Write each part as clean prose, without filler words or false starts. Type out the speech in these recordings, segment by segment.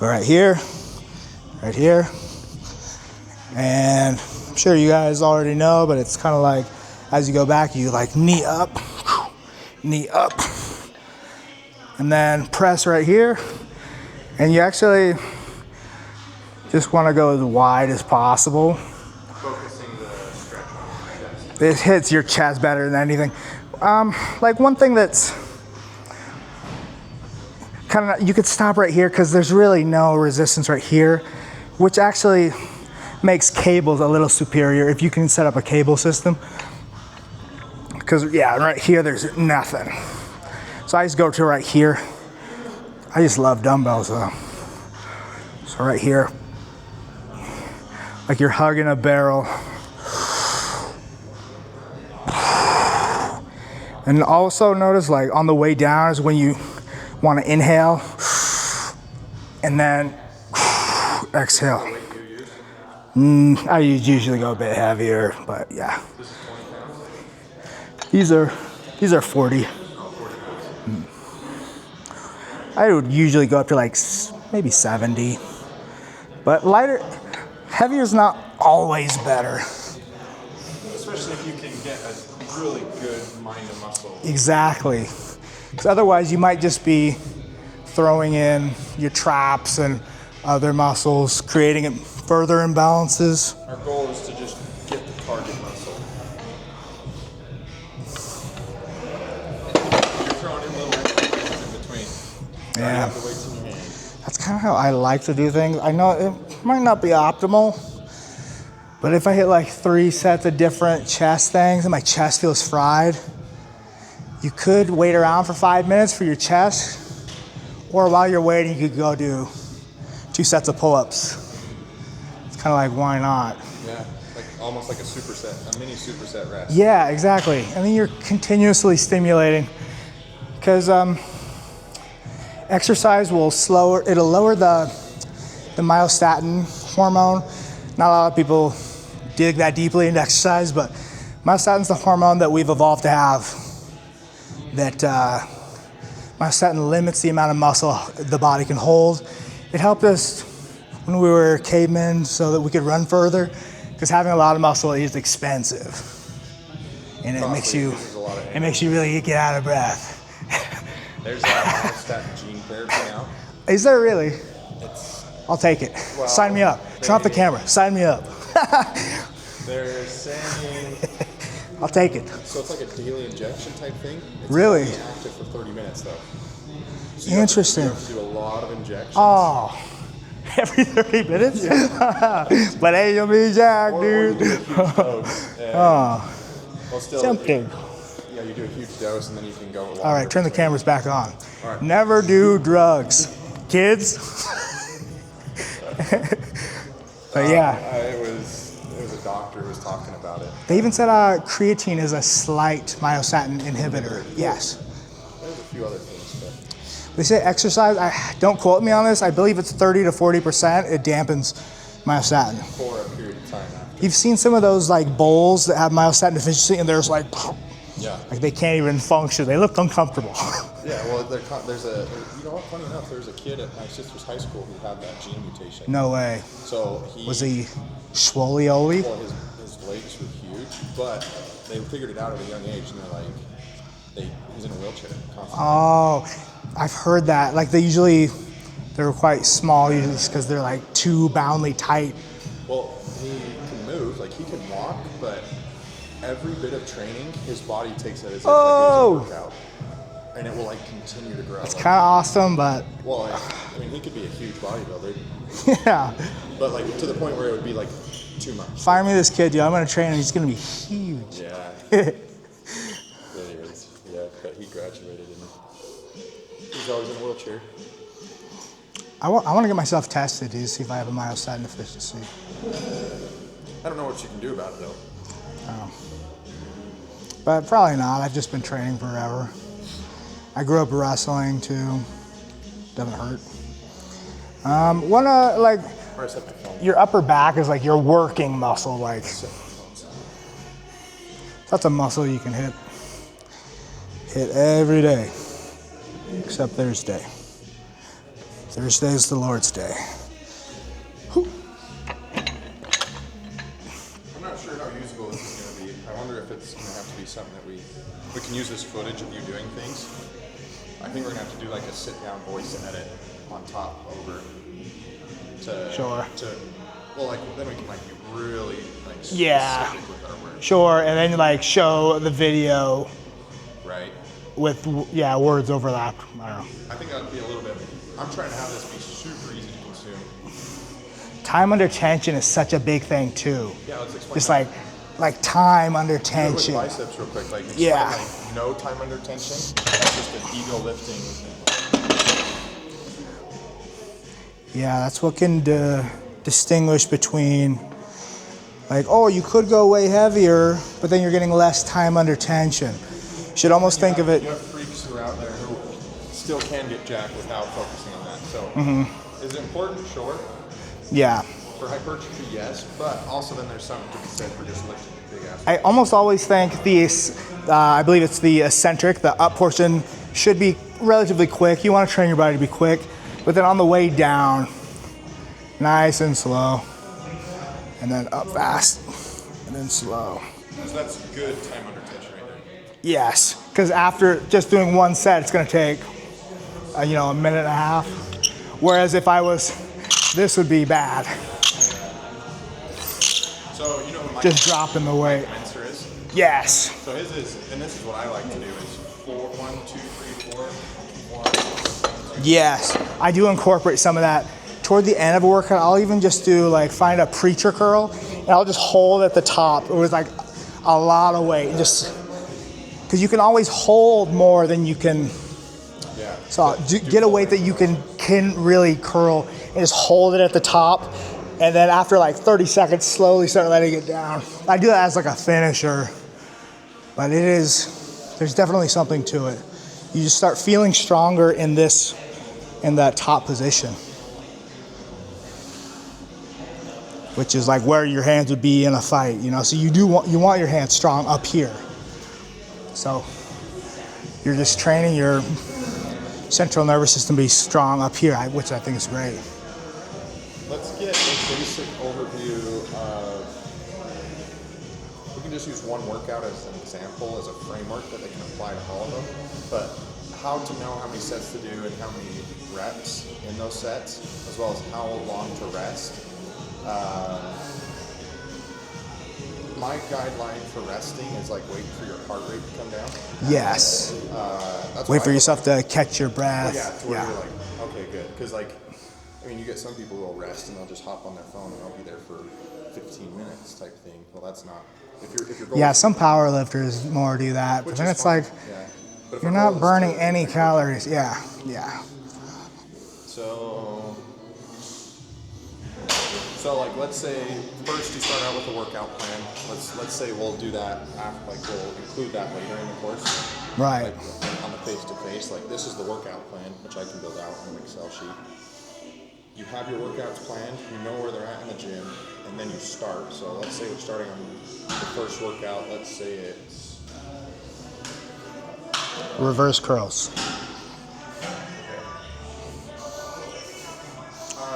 But right here, and I'm sure you guys already know, but it's kind of like as you go back, you like knee up, and then press right here, and you actually just want to go as wide as possible. Focusing the stretch on your chest. This hits your chest better than anything. Like one thing that's kind of, you could stop right here because there's really no resistance right here, which actually makes cables a little superior if you can set up a cable system. Because yeah, right here there's nothing. So I just go to right here. I just love dumbbells though. So right here, like you're hugging a barrel. And also notice like on the way down is when you want to inhale and then exhale. I usually go a bit heavier, but yeah. These are 40. I would usually go up to like maybe 70, but heavier is not always better. Especially if you can get a really good mind to muscle. Exactly. Because otherwise you might just be throwing in your traps and other muscles, creating further imbalances. Our goal is to just get the target muscle. You're throwing in little exercises in between. Yeah. The weights in your hand. That's kind of how I like to do things. I know it might not be optimal, but if I hit like 3 sets of different chest things and my chest feels fried, you could wait around for 5 minutes for your chest, or while you're waiting, you could go do 2 sets of pull-ups. It's kind of like, why not? Yeah, like almost like a superset, a mini superset rest. Yeah, exactly. And then you're continuously stimulating, because exercise will it'll lower the myostatin hormone. Not a lot of people dig that deeply into exercise, but myostatin is the hormone that we've evolved to have. That myostatin limits the amount of muscle the body can hold. It helped us when we were cavemen so that we could run further, because having a lot of muscle is expensive, and it makes you really get out of breath. There's that myostatin gene therapy now. Is there really? I'll take it. Well, sign me up. Turn off the camera. Sign me up. They're saying. I'll take it. So it's like a daily injection type thing. It's Really? only active for 30 minutes though. So Interesting. You have to do a lot of injections. Oh, every 30 minutes? But hey, you'll be jacked, dude. Well, still, Tempting. Yeah, you do a huge dose and then you can go. All right, turn the cameras back on. All right. Never do drugs, kids. But yeah. It was a doctor who was talking about it. They even said creatine is a slight myostatin inhibitor. Yes. There's a few other things, but They say exercise, don't quote me on this, I believe it's 30 to 40%, it dampens myostatin. for a period of time after. You've seen some of those like bowls that have myostatin deficiency and there's like Yeah. they can't even function. They look uncomfortable. Yeah, well, there's a, you know what, funny enough, there's a kid at my sister's high school who had that gene mutation. No way. So Was he Schwolioli? Well, his legs were huge, but they figured it out at a young age, and they're like, he's in a wheelchair constantly. Oh, I've heard that. Like they're quite small usually because they're like too boundly tight. Well, he can move, like he can walk, but every bit of training, his body takes it as if like it was a workout. And it will like continue to grow. It's kind of awesome, but Well, I mean, he could be a huge bodybuilder, yeah. but like to the point where it would be like too much. Fire me this kid, dude. I'm gonna train him. He's gonna be huge. Yeah. It is. Yeah, but he graduated and he's always in a wheelchair. I want to get myself tested, dude, see if I have a myostatin deficiency. I don't know what you can do about it though. But probably not. I've just been training forever. I grew up wrestling too. Doesn't hurt. Like your upper back is like your working muscle. Like that's a muscle you can hit every day, except Thursday. Thursday's the Lord's Day. I'm not sure how usable this is going to be. I wonder if it's going to have to be something that we can use this footage of you doing things. I think we're going to have to do like a sit-down voice edit on top over to Sure. Well, like then we can like be really like Yeah. specific with our words, Sure, and then like show the video right? with words overlapped. I don't know. I think that would be a little bit. I'm trying to have this be super easy to consume. Time under tension is such a big thing too. Yeah, let's explain. Just that. like time under Do it with tension. biceps real quick. Like explain, Yeah. like no time under tension. That's just an ego lifting. Yeah, that's what can distinguish between like, oh, you could go way heavier, but then you're getting less time under tension. You should almost think of it. You have freaks who are out there who still can get jacked without focusing on that. So, is it important? Sure. Yeah. For hypertrophy, yes. But also, then there's something to be said for just lifting big ass. I almost always think I believe it's the eccentric, the up portion should be relatively quick. You want to train your body to be quick, but then on the way down, nice and slow, and then up fast, and then slow. So that's good time under tension right there. Yes, because after just doing one set, it's going to take, a minute and a half. Whereas if I was, this would be bad. So, you know what my Just dropping the weight. commencer is? Yes. So his is, and this is what I like to do, is 1, 2, 3, 4, 1. Yes, I do incorporate some of that. Toward the end of a workout, I'll even just do find a preacher curl, and I'll just hold at the top. It was like a lot of weight, just because you can always hold more than you can. Yeah. So get a weight that you can really curl, and just hold it at the top, and then after 30 seconds, slowly start letting it down. I do that as a finisher, but there's definitely something to it. You just start feeling stronger in that top position, which is where your hands would be in a fight, So you want your hands strong up here. So you're just training your central nervous system to be strong up here, which I think is great. Let's get a basic overview of, we can just use one workout as an example, as a framework that they can apply to all of them, but how to know how many sets to do and how many reps in those sets, as well as how long to rest. My guideline for resting is wait for your heart rate to come down. Yes. That's Wait why for I- yourself to catch your breath. Yeah, to where you're okay, good. Because you get some people who will rest and they'll just hop on their phone and they'll be there for 15 minutes type thing. Well, that's not. If your goal Yeah, is- some power lifters more do that, but which then is it's fine. Yeah. But if you're our goal not is burning to- any calories. Yeah. So let's say first you start out with a workout plan. Let's say we'll do that after, we'll include that later in the course. Right. On the face-to-face, this is the workout plan, which I can build out on an Excel sheet. You have your workouts planned, you know where they're at in the gym, and then you start. So let's say we're starting on the first workout, let's say it's Reverse curls.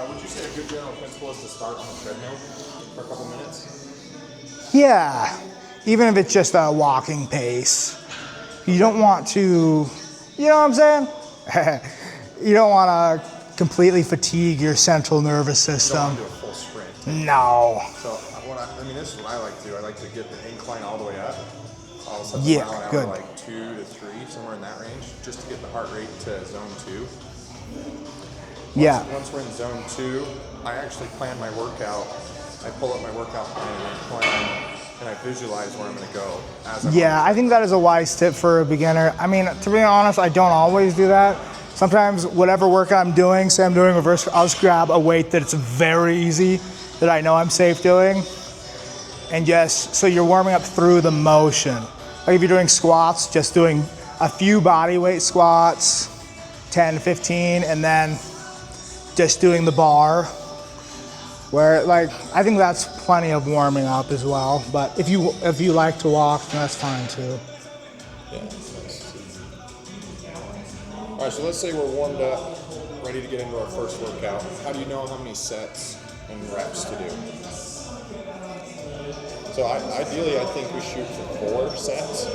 would you say a good general principle is to start on the treadmill for a couple minutes? Yeah. Even if it's just a walking pace. You don't want to, you know what I'm saying? You don't want to completely fatigue your central nervous You don't system. want to do a full sprint. No. So this is what I like to do. I like to get the incline all the way up. I'll set the Yeah, mile an hour good. 2 to 3, somewhere in that range, just to get the heart rate to zone 2. Once we're in zone 2, I actually plan my workout. I pull up my workout plan and I plan, and I visualize where I'm going to go as I'm Yeah, I think that is a wise tip for a beginner. I mean, to be honest, I don't always do that. Sometimes whatever workout I'm doing, say I'm doing reverse, I'll just grab a weight that's very easy, that I know I'm safe doing, and so you're warming up through the motion. If you're doing squats, just doing a few body weight squats, 10, 15, and then just doing the bar, where I think that's plenty of warming up as well. But if you like to walk, then that's fine too. Yeah, that's nice. All right, so let's say we're warmed up, ready ready to get into our first workout. How do you know how many sets and reps to do? So ideally, I think we shoot for 4 sets.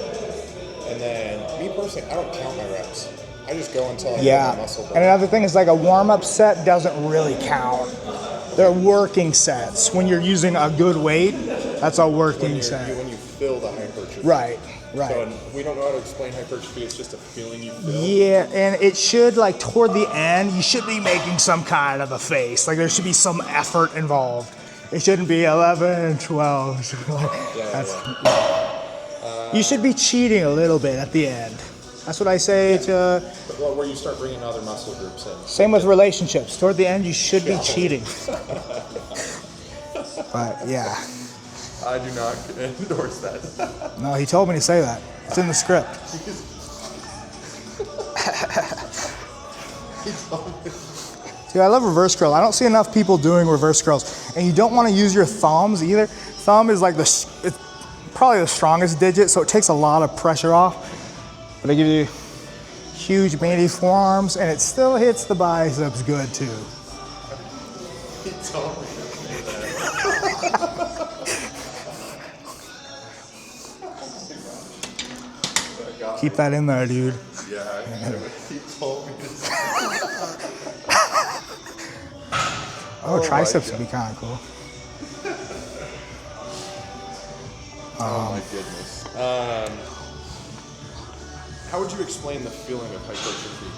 And then, me personally, I don't count my reps. I just go until I get my muscle burn. And another thing is like a warm-up set doesn't really count. They're working sets. When you're using a good weight, that's a working set. When you feel the hypertrophy. Right. So we don't know how to explain hypertrophy. It's just a feeling you feel. Yeah, and it should, like, toward the end, you should be making some kind of a face. Like, there should be some effort involved. It shouldn't be 11, 12. You should be cheating a little bit at the end. That's what I say to... Well, where you start bringing other muscle groups in. Same with relationships. Toward the end, you should be cheating. But, yeah. I do not endorse that. No, he told me to say that. It's in the script. Dude, I love reverse curl. I don't see enough people doing reverse curls. And you don't want to use your thumbs either. Thumb is like it's probably the strongest digit, so it takes a lot of pressure off. But they give you huge meaty forearms, and it still hits the biceps good too. He told me to say that. Keep that in there, dude. Yeah, he told me to say that. Oh, triceps would be kind of cool. Oh my goodness. How would you explain the feeling of hypertrophy?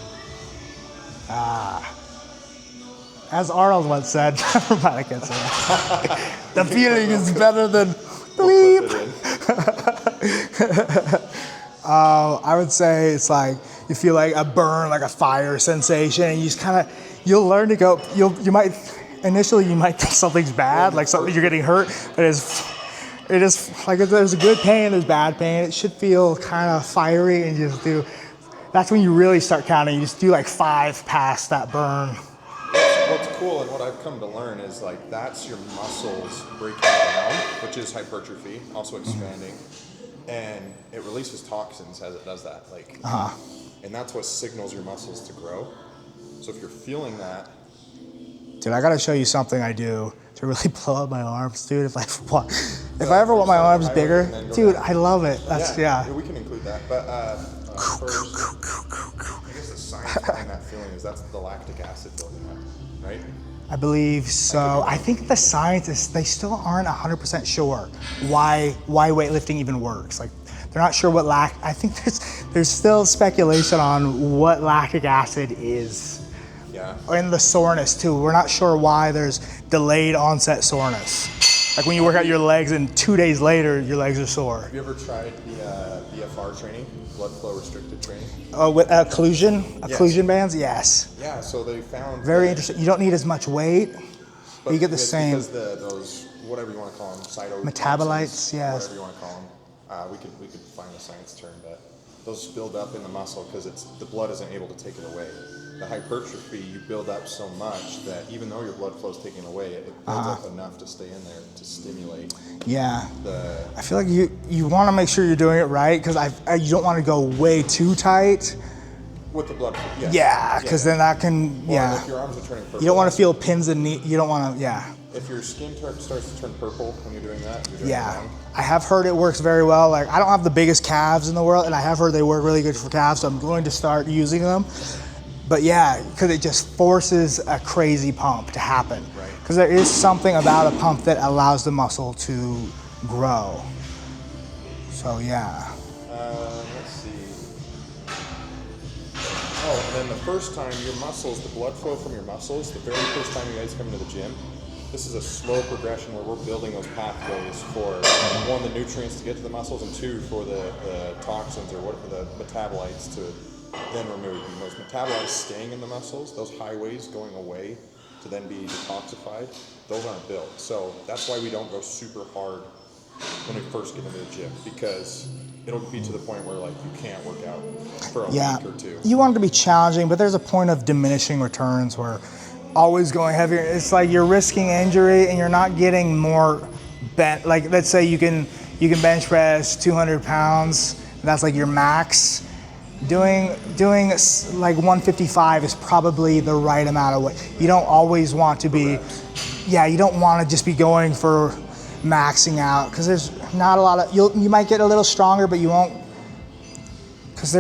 As Arnold once said, I can't say that. The feeling is better than bleep. I would say it's like you feel like a burn, like a fire sensation, and you just kind of, you'll learn to go, you might think something's bad, like something you're getting hurt, but it is like if there's a good pain, there's bad pain. It should feel kind of fiery, and just do, that's when you really start counting. You just do like 5 past that burn. What's cool and what I've come to learn is like that's your muscles breaking down, which is hypertrophy, also expanding. And it releases toxins as it does that, like, and that's what signals your muscles to grow. So if you're feeling that, dude, I gotta show you something I do to really blow up my arms, dude. If I ever want my arms bigger, dude, I love it. That's we can include that. But first, I guess the science behind that feeling is that's the lactic acid building up, right? I believe so. I think the scientists, they still aren't 100% sure why weightlifting even works. Like, they're not sure what I think there's still speculation on what lactic acid is. Yeah. And the soreness too. We're not sure why there's delayed onset soreness. Like when you work out your legs and 2 days later, your legs are sore. Have you ever tried the BFR training, blood flow restricted training? Oh, with occlusion bands? Yes. Yeah, so they found... Very interesting. You don't need as much weight, but you get the same... Because those, whatever you want to call them, metabolites, yes. Whatever you want to call them. We could find a science term, but those build up in the muscle because the blood isn't able to take it away. The hypertrophy, you build up so much that even though your blood flow is taken away, it builds up enough to stay in there to stimulate. Yeah. I feel like you want to make sure you're doing it right because you don't want to go way too tight. With the blood flow, yeah, because then that can, if your arms are turning purple. You don't want to feel pins and knees. You don't want to, If your skin starts to turn purple when you're doing that, you're doing it wrong. I have heard it works very well. Like, I don't have the biggest calves in the world, and I have heard they work really good for calves, so I'm going to start using them. But because it just forces a crazy pump to happen. Right. Because there is something about a pump that allows the muscle to grow. So let's see. Oh, and then the first time your muscles, the blood flow from your muscles, the very first time you guys come into the gym, this is a slow progression where we're building those pathways for, one, the nutrients to get to the muscles, and two, for the toxins or whatever the metabolites to then remove. And those metabolites staying in the muscles, those highways going away to then be detoxified, those aren't built. So that's why we don't go super hard when we first get into the gym, because it'll be to the point where like you can't work out for a week or two. You want it to be challenging, but there's a point of diminishing returns where always going heavier, it's like you're risking injury and you're not getting more bent. Like, let's say you can bench press 200 pounds, and that's like your max. Doing like 155 is probably the right amount of weight. You don't always want to be, yeah, you don't want to just be going for maxing out because there's not a lot of, you might get a little stronger, but you won't, because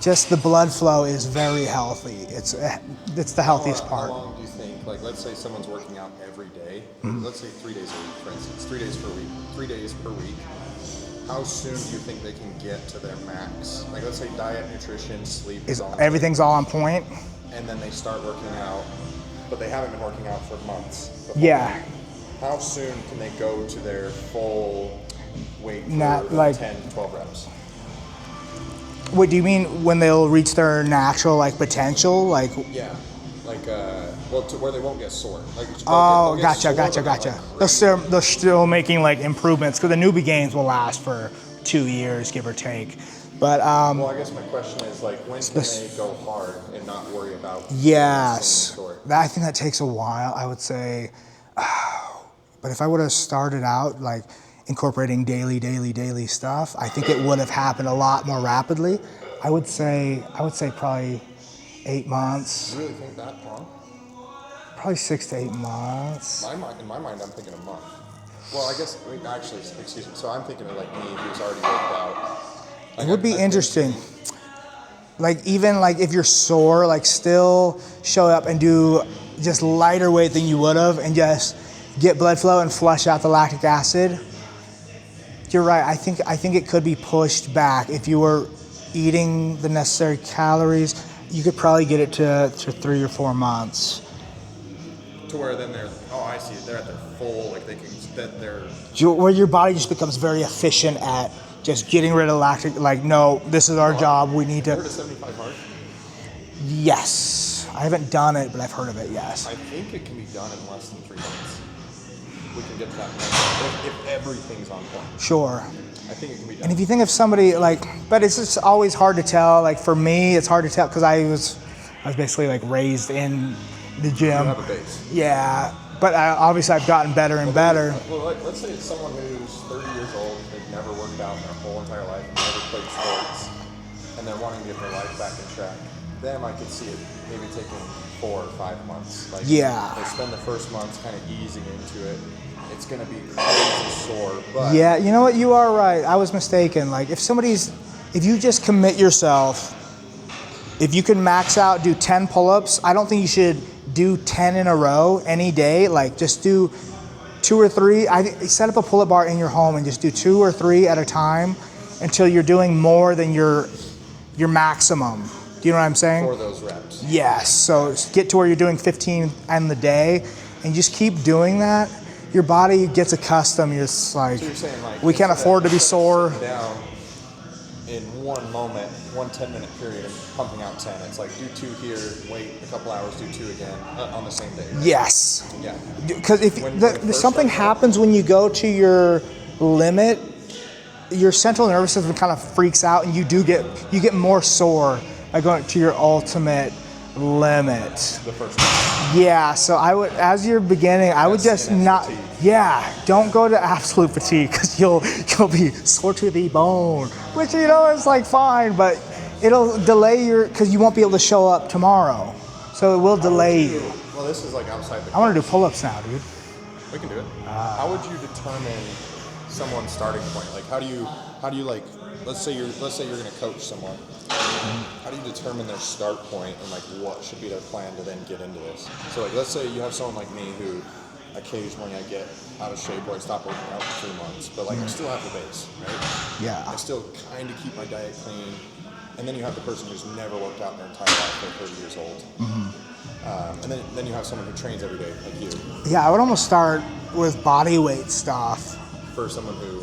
just the blood flow is very healthy. It's the healthiest part. How long do you think, like let's say someone's working out every day, let's say 3 days a week, for instance, 3 days per week, how soon do you think they can get to their max? Like let's say diet, nutrition, sleep is all everything's all on point? And then they start working out, but they haven't been working out for months before. Yeah. How soon can they go to their full weight for Not like 10, 12 reps? What do you mean when they'll reach their natural like potential? Like Yeah, like well, to where they won't get sore. Like oh, they'll get sore, gotcha. but not, like, They're still making like improvements because the newbie gains will last for 2 years, give or take. But well, I guess my question is like, when can they go hard and not worry about? yes, I think that takes a while. I would say, but if I would have started out like incorporating daily stuff, I think it would have happened a lot more rapidly. I would say probably 8 months. You really think that long? Probably 6 to 8 months. In my mind, I'm thinking a month. Well, I guess actually, excuse me. So I'm thinking of like me, who's already worked out. Like It would be interesting. Like even like if you're sore, like still show up and do just lighter weight than you would have, and just get blood flow and flush out the lactic acid. You're right. I think it could be pushed back if you were eating the necessary calories. You could probably get it to 3 or 4 months. To where then I see, they're at their full, like they can, that they're. Where your body just becomes very efficient at just getting rid of lactic. Like, no, this is our job. We need to. Heard of 75 hard? Yes, I haven't done it, but I've heard of it. Yes. I think it can be done in less than 3 months. We can get to that point if everything's on point. Sure. I think it can be done. And if you think of somebody like, but it's just always hard to tell. Like for me, it's hard to tell because I was basically like raised in the gym. You have a base. Yeah, but obviously I've gotten better and better. Well, like, let's say it's someone who's 30 years old, they've never worked out in their whole entire life, never played sports, and they're wanting to get their life back in track. Them, I could see it maybe taking 4 or 5 months. Like, Yeah. They spend the first months kind of easing into it. It's going to be crazy sore, but Yeah, you know what? You are right. I was mistaken. Like if you just commit yourself, if you can max out, do 10 pull-ups, I don't think you should do 10 in a row any day. Like just do 2 or 3. Set up a pull-up bar in your home and just do 2 or 3 at a time until you're doing more than your maximum. Do you know what I'm saying? for those reps. Yes. So get to where you're doing 15 in the day and just keep doing that. Your body gets accustomed. You're just like, So you're saying like we can't afford to be sore. Down in one moment, 1 10-minute period of pumping out 10. It's like do 2 here, wait a couple hours, do 2 again on the same day. Right? Yes. Yeah. Because if When something first starts happens when you go to your limit, your central nervous system kind of freaks out, and you get more sore by going to your ultimate limit. The first one. Yeah, so I would, as you're beginning, I would just and not. fatigue. Yeah, don't go to absolute fatigue because you'll be sore to the bone, which is like fine, but it'll delay because you won't be able to show up tomorrow, so it will delay you. Well, this is like outside the. I want to do pull-ups now, dude. We can do it. How would you determine someone's starting point? Like, how do you like? Let's say you're going to coach someone. How do you determine their start point and like what should be their plan to then get into this? So like, let's say you have someone like me who occasionally I get out of shape or I stop working out for 3 months, but like I still have the base, right? Yeah. I still kind of keep my diet clean. And then you have the person who's never worked out in their entire life, they're 30 years old. And then you have someone who trains every day, like you, Yeah, I would almost start with body weight stuff. for someone who.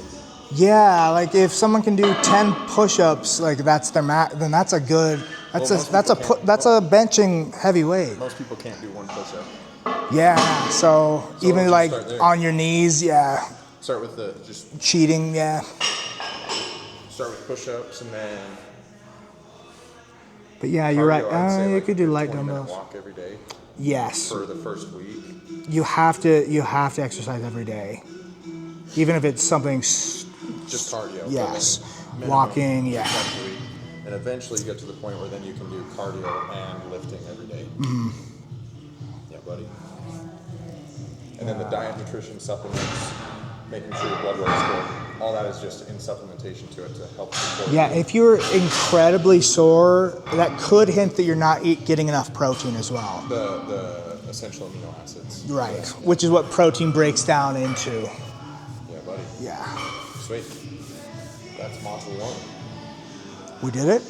Yeah, like if someone can do 10 push-ups, like that's their max, then that's a good. That's Well, most people can't. that's a benching heavy weight. Most people can't do one push-up. Yeah, so even just like start there. on your knees, yeah, Start with just cheating, yeah. start with push-ups and then. But yeah, you're right. cardio, I'd say, You like, could do light 20-minute dumbbells. walk every day Yes, for the first week. you have to exercise every day, even if it's something. Just cardio. but Yes, minimum walking, 2 yeah. times a week. and eventually you get to the point where then you can do cardio and lifting every day. Yeah, buddy. And then the diet, nutrition, supplements, making sure your blood work is good. All that is just in supplementation to it to help support. Yeah, if you're incredibly sore, that could hint that you're not getting enough protein as well. The essential amino acids. Right, which is what protein breaks down into. Yeah, buddy. Yeah. Sweet. That's module 1. We did it?